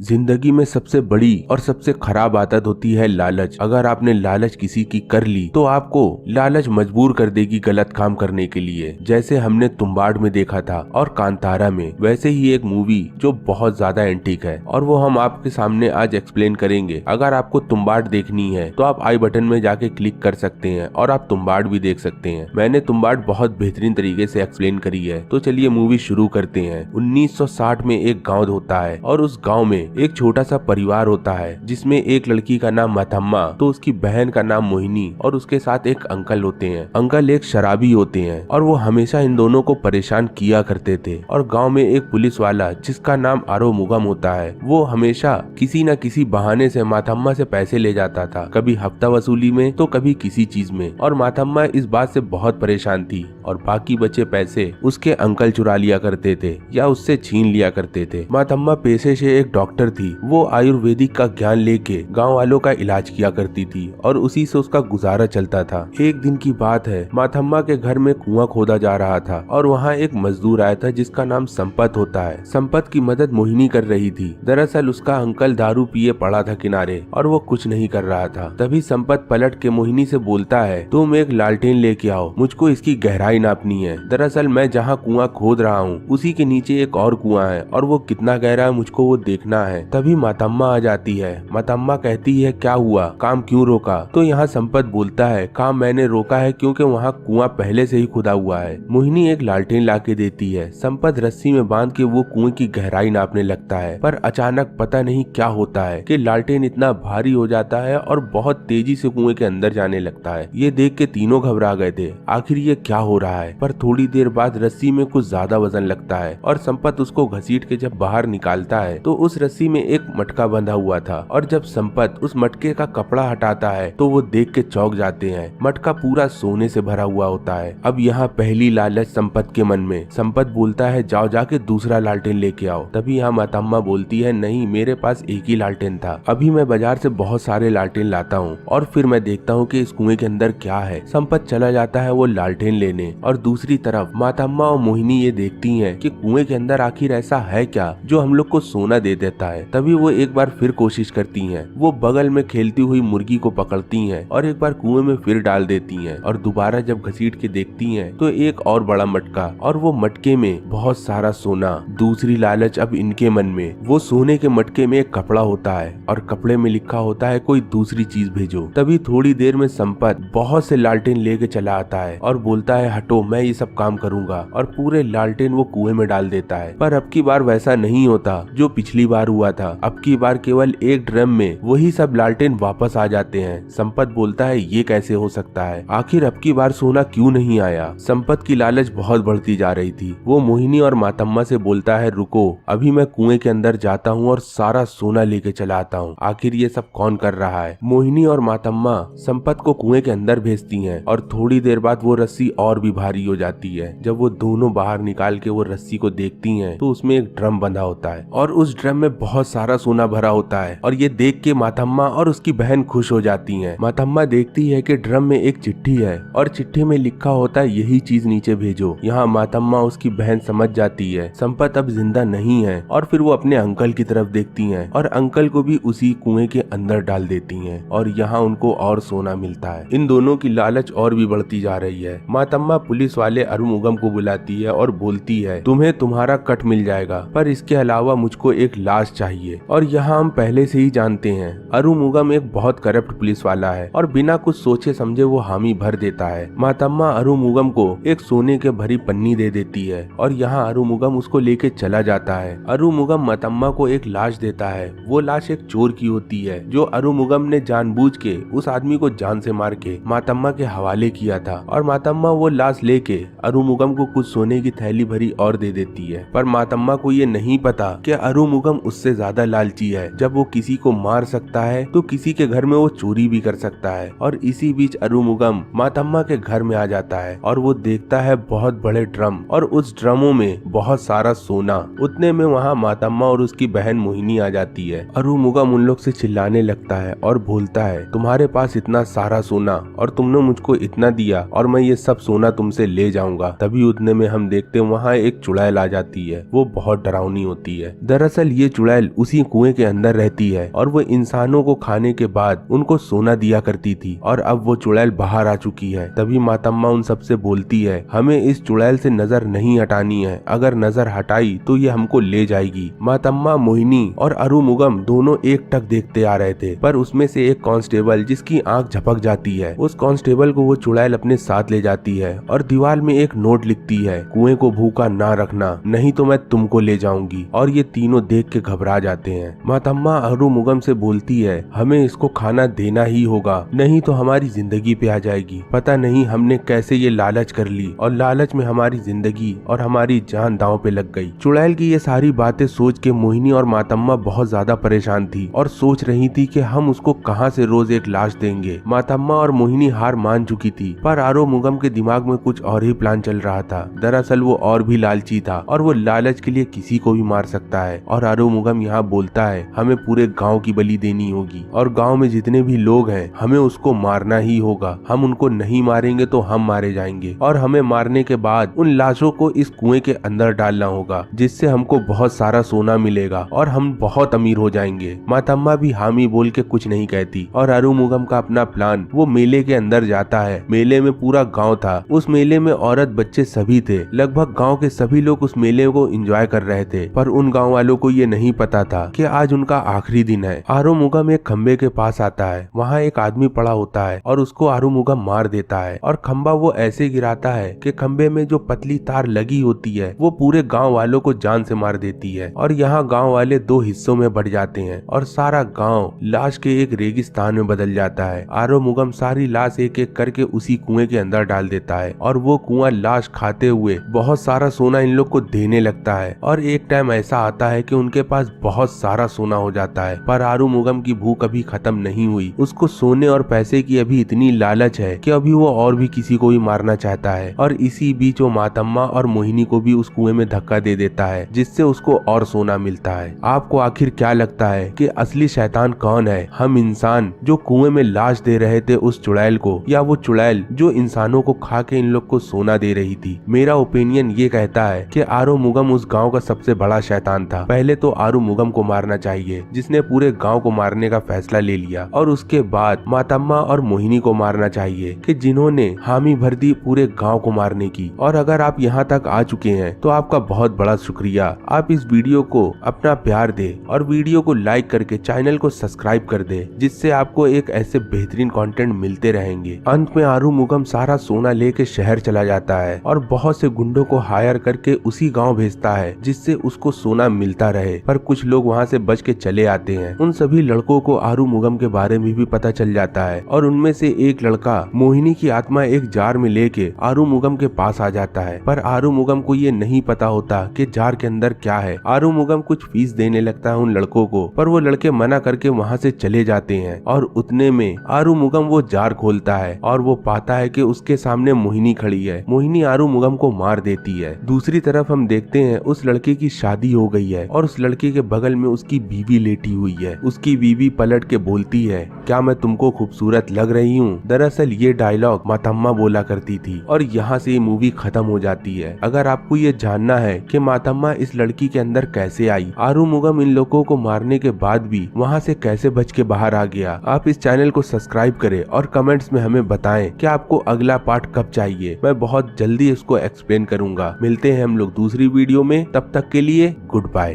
जिंदगी में सबसे बड़ी और सबसे खराब आदत होती है लालच। अगर आपने लालच किसी की कर ली तो आपको लालच मजबूर कर देगी गलत काम करने के लिए। जैसे हमने तुम्बाड़ में देखा था और कांतारा में, वैसे ही एक मूवी जो बहुत ज्यादा एंटीक है और वो हम आपके सामने आज एक्सप्लेन करेंगे। अगर आपको तुम्बाड़ देखनी है तो आप आई बटन में जाके क्लिक कर सकते हैं और आप तुम्बाड़ भी देख सकते हैं। मैंने तुम्बाड़ बहुत बेहतरीन तरीके से एक्सप्लेन करी है। तो चलिए मूवी शुरू करते हैं। 1960 में एक गाँव होता है और उस गाँव में एक छोटा सा परिवार होता है जिसमें एक लड़की का नाम माथम्मा, तो उसकी बहन का नाम मोहिनी और उसके साथ एक अंकल होते हैं। अंकल एक शराबी होते हैं और वो हमेशा इन दोनों को परेशान किया करते थे। और गांव में एक पुलिस वाला जिसका नाम आरोमुगम होता है, वो हमेशा किसी न किसी बहाने से माथम्मा से पैसे ले जाता था, कभी हफ्ता वसूली में तो कभी किसी चीज में। और माथम्मा इस बात से बहुत परेशान थी और बाकी बचे पैसे उसके अंकल चुरा लिया करते थे या उससे छीन लिया करते थे। माथम्मा पेशे से एक डॉक्टर थी। वो आयुर्वेदिक का ज्ञान लेके गांव वालों का इलाज किया करती थी और उसी से उसका गुजारा चलता था। एक दिन की बात है, माथम्मा के घर में कुआं खोदा जा रहा था और वहाँ एक मजदूर आया था जिसका नाम संपत होता है। संपत की मदद मोहिनी कर रही थी। दरअसल उसका अंकल दारू पिए पड़ा था किनारे और वो कुछ नहीं कर रहा था। तभी संपत पलट के मोहिनी से बोलता है, तुम एक लालटेन लेके आओ, मुझको इसकी गहराई नापनी है। दरअसल मैं जहाँ कुआं खोद रहा हूँ उसी के नीचे एक और कुआं है और वो कितना गहरा है मुझको वो देखना है। तभी माथम्मा आ जाती है। माथम्मा कहती है, क्या हुआ, काम क्यों रोका? तो यहाँ संपत बोलता है, काम मैंने रोका है क्योंकि वहाँ कुआं पहले से ही खुदा हुआ है। मोहिनी एक लालटेन लाके देती है। संपत रस्सी में बांध के वो कुएं की गहराई नापने लगता है, पर अचानक पता नहीं क्या होता है कि लालटेन इतना भारी हो जाता है और बहुत तेजी से कुएं के अंदर जाने लगता है। ये देख के तीनों घबरा गए थे, आखिर ये क्या हो रहा है। पर थोड़ी देर बाद रस्सी में कुछ ज्यादा वजन लगता है और संपत उसको घसीट के जब बाहर निकालता है तो उस रस्सी में एक मटका बंधा हुआ था। और जब संपत उस मटके का कपड़ा हटाता है तो वो देख के चौंक जाते हैं। मटका पूरा सोने से भरा हुआ होता है। अब यहाँ पहली लालच संपत के मन में। संपत बोलता है, जाओ जाके दूसरा लालटेन लेके आओ। तभी यहाँ माथम्मा बोलती है, नहीं, मेरे पास एक ही लालटेन था, अभी मैं बाजार से बहुत सारे लालटेन लाता हूँ और फिर मैं देखता हूँ कि इस कुएं के अंदर क्या है। संपत चला जाता है वो लालटेन लेने और दूसरी तरफ माथम्मा और मोहिनी ये देखती है कि कुएं के अंदर आखिर ऐसा है क्या जो हम लोग को सोना दे देता है। तभी वो एक बार फिर कोशिश करती हैं। वो बगल में खेलती हुई मुर्गी को पकड़ती हैं और एक बार कुएं में फिर डाल देती हैं और दोबारा जब घसीट के देखती हैं तो एक और बड़ा मटका और वो मटके में बहुत सारा सोना। दूसरी लालच अब इनके मन में। वो सोने के मटके में एक कपड़ा होता है और कपड़े में लिखा होता है, कोई दूसरी चीज भेजो। तभी थोड़ी देर में संपत बहुत से लालटेन लेके चला आता है और बोलता है, हटो, मैं ये सब काम करूंगा। और पूरे लालटेन वो कुएं में डाल देता है। पर अब की बार वैसा नहीं होता जो पिछली बार हुआ था। अब की बार केवल एक ड्रम में वही सब लालटेन वापस आ जाते हैं। संपत बोलता है, ये कैसे हो सकता है, आखिर अब की बार सोना क्यों नहीं आया? संपत की लालच बहुत बढ़ती जा रही थी। वो मोहिनी और माथम्मा से बोलता है, रुको, अभी मैं कुएं के अंदर जाता हूँ और सारा सोना लेके चला आता हूँ। आखिर ये सब कौन कर रहा है? मोहिनी और माथम्मा संपत को कुएं के अंदर भेजती हैं और थोड़ी देर बाद वो रस्सी और भी भारी हो जाती है। जब वो दोनों बाहर निकाल के वो रस्सी को देखती हैं तो उसमें एक ड्रम बंधा होता है और उस ड्रम में बहुत सारा सोना भरा होता है। और ये देख के माथम्मा और उसकी बहन खुश हो जाती हैं। माथम्मा देखती है कि ड्रम में एक चिट्ठी है और चिट्ठी में लिखा होता है, यही चीज नीचे भेजो। यहाँ माथम्मा उसकी बहन समझ जाती है संपत अब जिंदा नहीं है और फिर वो अपने अंकल की तरफ देखती हैं और अंकल को भी उसी कुएं के अंदर डाल देती हैं और यहाँ उनको और सोना मिलता है। इन दोनों की लालच और भी बढ़ती जा रही है। माथम्मा पुलिस वाले आरोमुगम को बुलाती है और बोलती है, तुम्हें तुम्हारा कट मिल जाएगा, पर इसके अलावा मुझको एक लाश चाहिए। और यहाँ हम पहले से ही जानते हैं आरोमुगम एक बहुत करप्ट पुलिस वाला है और बिना कुछ सोचे समझे वो हामी भर देता है। माथम्मा आरोमुगम को एक सोने के भरी पन्नी दे देती है और यहाँ आरोमुगम उसको लेके चला जाता है। आरोमुगम माथम्मा को एक लाश देता है। वो लाश एक चोर की होती है जो आरोमुगम ने जानबूझ के उस आदमी को जान से मार के माथम्मा के हवाले किया था। और माथम्मा वो लाश लेके आरोमुगम को कुछ सोने की थैली भरी और दे देती है। पर माथम्मा को ये नहीं पता कि आरोमुगम उससे ज्यादा लालची है। जब वो किसी को मार सकता है तो किसी के घर में वो चोरी भी कर सकता है। और इसी बीच आरोमुगम माथम्मा के घर में आ जाता है और वो देखता है बहुत बड़े ड्रम और उस ड्रमों में बहुत सारा सोना। उतने में वहाँ माथम्मा और उसकी बहन मोहिनी आ जाती है। आरोमुगम उन लोग से चिल्लाने लगता है और बोलता है, तुम्हारे पास इतना सारा सोना और तुमने मुझको इतना दिया और मैं ये सब सोना तुमसे ले जाऊंगा। तभी उतने में हम देखते हैं वहाँ एक चुड़ैल आ जाती है। वो बहुत डरावनी होती है। दरअसल ये चुड़ैल चुड़ैल उसी कुएं के अंदर रहती है और वो इंसानों को खाने के बाद उनको सोना दिया करती थी और अब वो चुड़ैल बाहर आ चुकी है। तभी मातम्मा उन सबसे बोलती है, हमें इस चुड़ैल से नजर नहीं हटानी है, अगर नजर हटाई तो ये हमको ले जाएगी। मातम्मा, मोहिनी और अरुमुगम दोनों एक टक देखते आ रहे थे, पर उसमें से एक कांस्टेबल जिसकी आंख झपक जाती है, उस कांस्टेबल को वो चुड़ैल अपने साथ ले जाती है और दीवार में एक नोट लिखती है, कुएं को भूखा ना रखना, नहीं तो मैं तुमको ले जाऊंगी। और ये तीनों देख के घबरा जाते हैं। मातम्मा अरुमुगम से बोलती है, हमें इसको खाना देना ही होगा, नहीं तो हमारी जिंदगी पे आ जाएगी। पता नहीं हमने कैसे ये लालच कर ली और लालच में हमारी जिंदगी और हमारी जान दांव पे लग गई। चुड़ैल की ये सारी बातें सोच के मोहिनी और मातम्मा बहुत ज्यादा परेशान थी और सोच रही थी कि हम उसको कहां से रोज एक लाश देंगे। मातम्मा और मोहिनी हार मान चुकी थी, पर अरुमुगम के दिमाग में कुछ और ही प्लान चल रहा था। दरअसल वो और भी लालची था और वो लालच के लिए किसी को भी मार सकता है। और अरुमुगम यहाँ बोलता है, हमें पूरे गाँव की बलि देनी होगी और गाँव में जितने भी लोग हैं हमें उसको मारना ही होगा। हम उनको नहीं मारेंगे तो हम मारे जाएंगे और हमें मारने के बाद उन लाशों को इस कुएं के अंदर डालना होगा, जिससे हमको बहुत सारा सोना मिलेगा और हम बहुत अमीर हो जाएंगे। मातम्मा भी हामी बोल के कुछ नहीं कहती और अरुमुगम का अपना प्लान, वो मेले के अंदर जाता है। मेले में पूरा गांव था, उस मेले में औरत बच्चे सभी थे। लगभग गांव के सभी लोग उस मेले को एंजॉय कर रहे थे, पर उन गांव वालों को ये नहीं पता था कि आज उनका आखिरी दिन है। अरुमुगम एक खंबे के पास आता है, वहाँ एक आदमी पड़ा होता है और उसको अरुमुगम मार देता है और खंबा वो ऐसे गिराता है कि खंबे में जो पतली तार लगी होती है वो पूरे गांव वालों को जान से मार देती है। और यहाँ गांव वाले दो हिस्सों में बढ़ जाते हैं और सारा गांव लाश के एक रेगिस्तान में बदल जाता है। अरुमुगम सारी लाश एक एक करके उसी कुएं के अंदर डाल देता है और वो कुआं लाश खाते हुए बहुत सारा सोना इन लोग को देने लगता है। और एक टाइम ऐसा आता है कि उनके पास बहुत सारा सोना हो जाता है, पर अरुमुगम की भूख अभी खत्म नहीं हुई। उसको सोने और पैसे की अभी इतनी लालच है कि अभी वो और भी किसी को भी मारना चाहता है। और इसी बीच वो मातम्मा और मोहिनी को भी उस कुएं में धक्का दे देता है, जिससे उसको और सोना मिलता है। आपको आखिर क्या लगता है कि असली शैतान कौन है? हम इंसान जो कुएं में लाश दे रहे थे उस चुड़ैल को, या वो चुड़ैल जो इंसानों को खा के इन लोग को सोना दे रही थी? मेरा ओपिनियन ये कहता है कि अरुमुगम उस गांव का सबसे बड़ा शैतान था। पहले तो अरुमुगम को मारना चाहिए, जिसने पूरे गांव को मारने का फैसला ले लिया, और उसके बाद मातम्मा और मोहिनी को मारना चाहिए कि जिन्होंने हामी भर दी पूरे गांव को मारने की। और अगर आप यहाँ तक आ चुके हैं तो आपका बहुत बड़ा शुक्रिया। आप इस वीडियो को अपना प्यार दे और वीडियो को लाइक करके चैनल को सब्सक्राइब कर दे, जिससे आपको एक ऐसे बेहतरीन कंटेंट मिलते रहेंगे। अंत में अरुमुगम सारा सोना लेके शहर चला जाता है और बहुत से गुंडों को हायर करके उसी गांव भेजता है, जिससे उसको सोना मिलता रहे। पर कुछ लोग वहां से बच के चले आते हैं। उन सभी लड़कों को अरुमुगम के बारे में भी पता चल जाता है और उनमें से एक लड़का मोहिनी की आत्मा एक जार में लेके अरुमुगम के पास आ जाता है। पर अरुमुगम को ये नहीं पता होता कि जार के अंदर क्या है। अरुमुगम कुछ फीस देने लगता है उन लड़कों को, पर वो लड़के मना करके वहाँ से चले जाते हैं। और उतने में अरुमुगम वो जार खोलता है और वो पाता है कि उसके सामने मोहिनी खड़ी है। मोहिनी अरुमुगम को मार देती है। दूसरी तरफ हम देखते हैं उस लड़के की शादी हो गई है और उस लड़के के बगल में उसकी बीवी लेटी हुई है। उसकी बीवी पलट के बोलती है, क्या मैं तुमको खूबसूरत लग रही हूँ? दरअसल ये डायलॉग मातम्मा बोला करती थी और यहाँ से ये मूवी खत्म हो जाती है। अगर आपको ये जानना है कि मातम्मा इस लड़की के अंदर कैसे आई, अरुमुगम इन लोगों को मारने के बाद भी वहाँ से कैसे बच के बाहर आ गया, आप इस चैनल को सब्सक्राइब करें और कमेंट्स में हमें बताएं कि आपको अगला पार्ट कब चाहिए। मैं बहुत जल्दी इसको एक्सप्लेन करूंगा। मिलते हैं हम लोग दूसरी वीडियो में, तब तक के लिए गुड बाय।